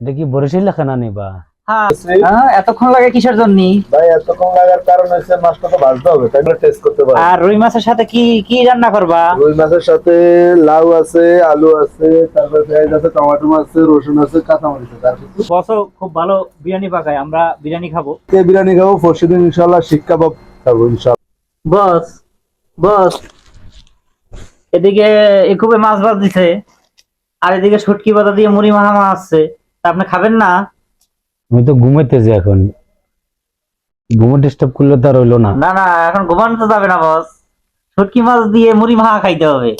এটা কি বরিশাল লেখা না নিবা? হ্যাঁ হ্যাঁ, এতক্ষণ লাগে কিসের জন্য? ভাই এতক্ষণ লাগার কারণ হচ্ছে মাছটা তো ভাজতে হবে, তাই না? টেস্ট করতে পারবো। আর রুই মাছের সাথে কি কি রান্না করবা? রুই মাছের সাথে লাউ আছে, আলু আছে, তারপর পেঁয়াজ আছে, টমেটো আছে, রসুন আছে, কাঁচামরিচ আছে। আর কিছু বসও খুব ভালো বিরিয়ানি পাকায়, আমরা বিরিয়ানি খাবো। কে বিরিয়ানি খাবো, পরশুদিন ইনশাআল্লাহ শিক কাবাব খাবো ইনশাআল্লাহ। বস বস, এদিকে একুবে মাছ ভাজ দিছে, আর এদিকে শুটকি পাতা দিয়ে মুড়ি মাখা আসছে। তা আপনি খাবেন না? আমি তো ঘুমাইতেছি এখন, ঘুমো ডিস্টার্ব করলে তো আর হইলো না। না না, এখন ঘুমানো তো যাবে না বস, শুটকি মাছ দিয়ে মুড়ি মাখা খাইতে হবে।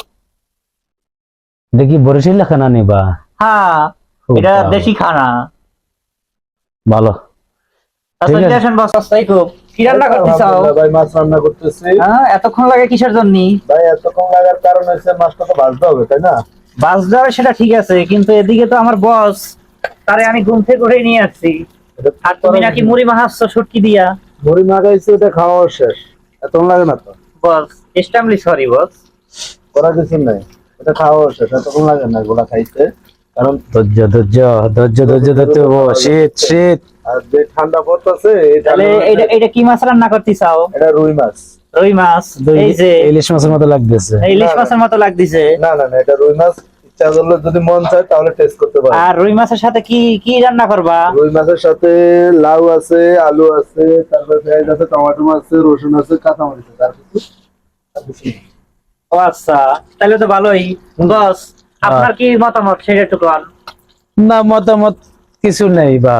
এটা কি বরিশাল লেখা না নিবা? হ্যাঁ, এটা ভালো। দেশি খানা। ভালো। তা ঠিক চলে আছে। আসেন বস। তাই খুব কি রান্না করতে চাও? আলহামদুলিল্লাহ ভাই, মাছ রান্না করতেছি। হ্যাঁ, এতক্ষণ লাগে কিসের জন্য? ভাই এতক্ষণ লাগার কারণ হচ্ছে মাছটা তো ভাজতে হবে, তাই না? বাস যাবে সেটা ঠিক আছে, কিন্তু এদিকে তো আমার বস, তারে আমি ঘুম থেকে উঠে নিয়ে আসছি, আর তুমি নাকি মুড়ি মাখাচ্ছ শুটকি দিয়া। মুড়ি মাখাইছি, এটা খাওয়া শেষ, এতক্ষণ লাগে না তো। বস এক্সট্রিমলি সরি বস। করা কিছু নাই, এটা খাওয়া শেষ, এতক্ষণ লাগে না এগুলা খাইতে। কারণ ধৈর্য ধৈর্য ধৈর্য ধৈর্য ধরতে হবো। শীত শীত। আর যে ঠান্ডা পড়তেছে, তাহলে এটা এটা কি মাছ রান্না করতে চাও? এটা রুই মাছ। রুই মাছ, এই যে ইলিশ মাছের মতো লাগতেছে। ইলিশ মাছের মতো লাগতেছে। না না না, এটা রুই মাছ। ইচ্ছা করলে যদি মন চায় তাহলে টেস্ট করতে পারো। আর রুই মাছের সাথে কি কি রান্না করবা? রুই মাছের সাথে লাউ আছে, আলু আছে, তারপর পেঁয়াজ আছে, টমেটো আছে, রসুন আছে, কাঁচামরিচ আছে। আর কিছু? আর কিছু না। ও আচ্ছা, তাহলে তো ভালোই। বস আপনার কি মতামত সেটা একটু বল। না, মতামত কিছু নেই বা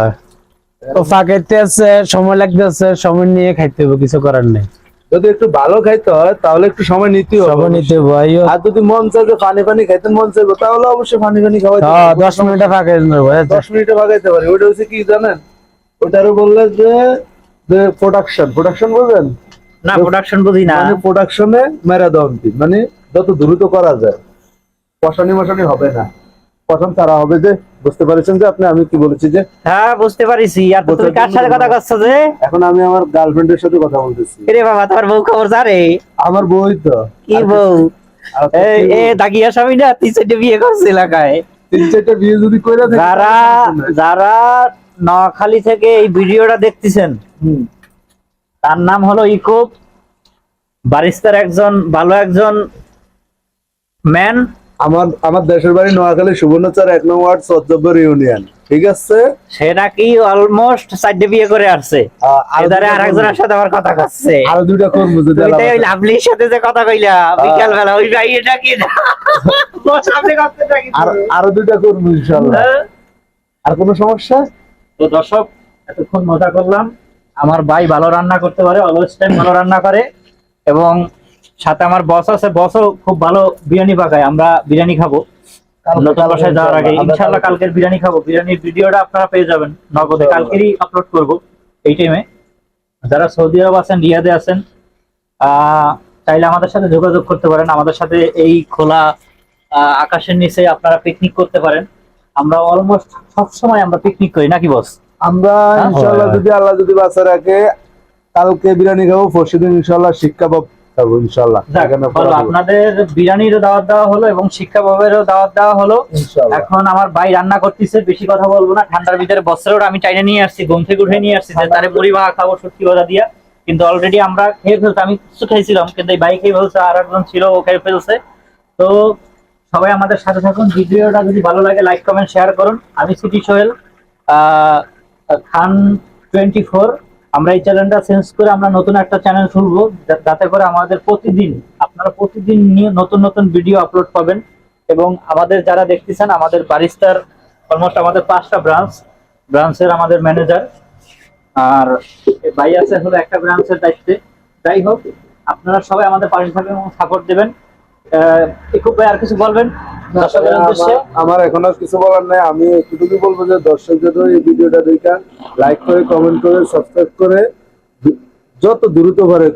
ও ফাঁকাইতে আছে, সময় লাগতেছে, সময় নিয়ে খাইতে হবে, কিছু করার নেই। যদি একটু ভালো খাইতে হয় তাহলে একটু সময় নিতে হবে। সময় নিতে হবে। আইয়ো। আর যদি মন চায় যে পানি পানি খাইতে মন চাইবে, তাহলে অবশ্যই পানি পানি খাওয়াই। হ্যাঁ, 10 মিনিটে ফাঁকাই নেবো। 10 মিনিটে ভাগাইতে পারি। ওটা হচ্ছে কি জানেন, ওটারও বললে যে যে প্রোডাকশন প্রোডাকশন বলবেন না, প্রোডাকশন বুঝি না। মানে প্রোডাকশনে মেরা দেওয়া উচিত, মানে যত দ্রুত করা যায়। কষানি মশানি হবে না, কষান তারা হবে। যে বুঝতে পারছেন যে আপনি আমি কি বলেছি? যে হ্যাঁ বুঝতে পারিছি। আর তো তুমি কার সাথে কথা করছো যে? এখন আমি আমার গার্লফ্রেন্ডের সাথে কথা বলতেছি। রে বাবা, তোমার বউ খবর জানে? আমার বই তো। কি বউ? আর তো এই কি এ দাগিয়া স্বামী না, 3-4টে বিয়ে করছে এলাকায়। 3-4টা বিয়ে যদি কইরা থাকে, যারা যারা নোয়াখালী থেকে এই ভিডিওটা দেখতেছেন, হুম, তার নাম হলো ইকুব, বারিস্তার একজন ভালো একজন ম্যান। আমার আমার দেশের বাড়ি নোয়াখালী, সুবর্ণচর 1 নং ওয়ার্ড, সজ্জব্বর ইউনিয়ন। ঠিক আছে। সে নাকি অলমোস্ট 4টে বিয়ে করে আসছে। এদারে আর একজনের সাথে আমার কথা কাছে। আরো দুইটা করবো যদি তুমি আল্লাহ তো ওই বাঁচায়। লাভলির সাথে যে কথা কইলা বিকাল বেলা, ওই ভাই এটা কি না? বস আপনি করতে থাকি। আরো দুইটা করবো ইনশাআল্লাহ। আর কোনো সমস্যা? তো দর্শক, এতক্ষণ মজা করলাম। আমার ভাই ভালো রান্না করতে পারে, অলওয়েজ টাইম ভালো রান্না করে, এবং সাথে আমার বস আছে, বসও খুব ভালো বিরিয়ানি পাকায়। আমরা বিরিয়ানি খাবো নতুন বাসায় যাওয়ার আগে ইনশাআল্লাহ। কালকের বিরিয়ানি খাবো, বিরিয়ানির ভিডিওটা আপনারা পেয়ে যাবেন নগদে, কালকেরই আপলোড করব এই টাইমে। যারা সৌদি আরব আছেন, রিয়াদে আছেন, চাইলে আমাদের সাথে যোগাযোগ করতে পারেন। আমাদের সাথে এই খোলা আকাশের নিচে আপনারা পিকনিক করতে পারেন। আমরা অলমোস্ট সবসময় আমরা পিকনিক করি নাকি বস? আমরা ইনশাআল্লাহ যদি আল্লাহ যদি বাঁচা রাখে, কালকে বিরিয়ানি খাবো, পরশুদিন ইনশাআল্লাহ শিক কাবাব খাবো ইনশাআল্লাহ। ভালো, আপনাদের বিরিয়ানিরও দাওয়াত দেওয়া হলো এবং শিক্ষা বাবেরও দাওয়াত দেওয়া হলো। এখন আমার ভাই রান্না করতেছে, বেশি কথা বলবো না। ঠান্ডার ভিতরে বছরের আমি চাইনা নিয়ে আসছি, ঘুম থেকে উঠে নিয়ে আসছি যে তারে মুড়ি মাখা খাবো শুটকি ভাজা দিয়া। কিন্তু অলরেডি আমরা খেয়ে ফেলছি, আমি কিছু খাইছিলাম, কিন্তু এই ভাই খেয়ে ফেলছে, আর একজন ছিল ও খেয়ে ফেলছে। তো সবাই আমাদের সাথে থাকুন। ভিডিওটা যদি ভালো লাগে লাইক কমেন্ট শেয়ার করুন। আমি সিটি সোহেল খান 24। আমরা এই চ্যানেলটা চেঞ্জ করে আমরা নতুন একটা চ্যানেল খুলবো, যাতে করে আমাদের প্রতিদিন আপনারা প্রতিদিন নতুন নতুন ভিডিও আপলোড পাবেন। এবং আমাদের যারা দেখতেছেন, আমাদের বারিস্তার অলমোস্ট আমাদের 5টা ব্রাঞ্চের আমাদের ম্যানেজার, আর ভাই আছে হলো একটা ব্রাঞ্চের দায়িত্বে। যাই হোক, আপনারা সবাই আমাদের পাশে থাকবেন এবং সাপোর্ট দেবেন। ইকুব ভাই আর কিছু বলবেন দর্শকদের উদ্দেশ্যে? আমার এখন আর কিছু বলার নাই। আমি এতটুকু বলবো যে দর্শকদের এই ভিডিওটা দেখে লাইক করে, কমেন্ট করে, সাবস্ক্রাইব করে যত দ্রুত পারে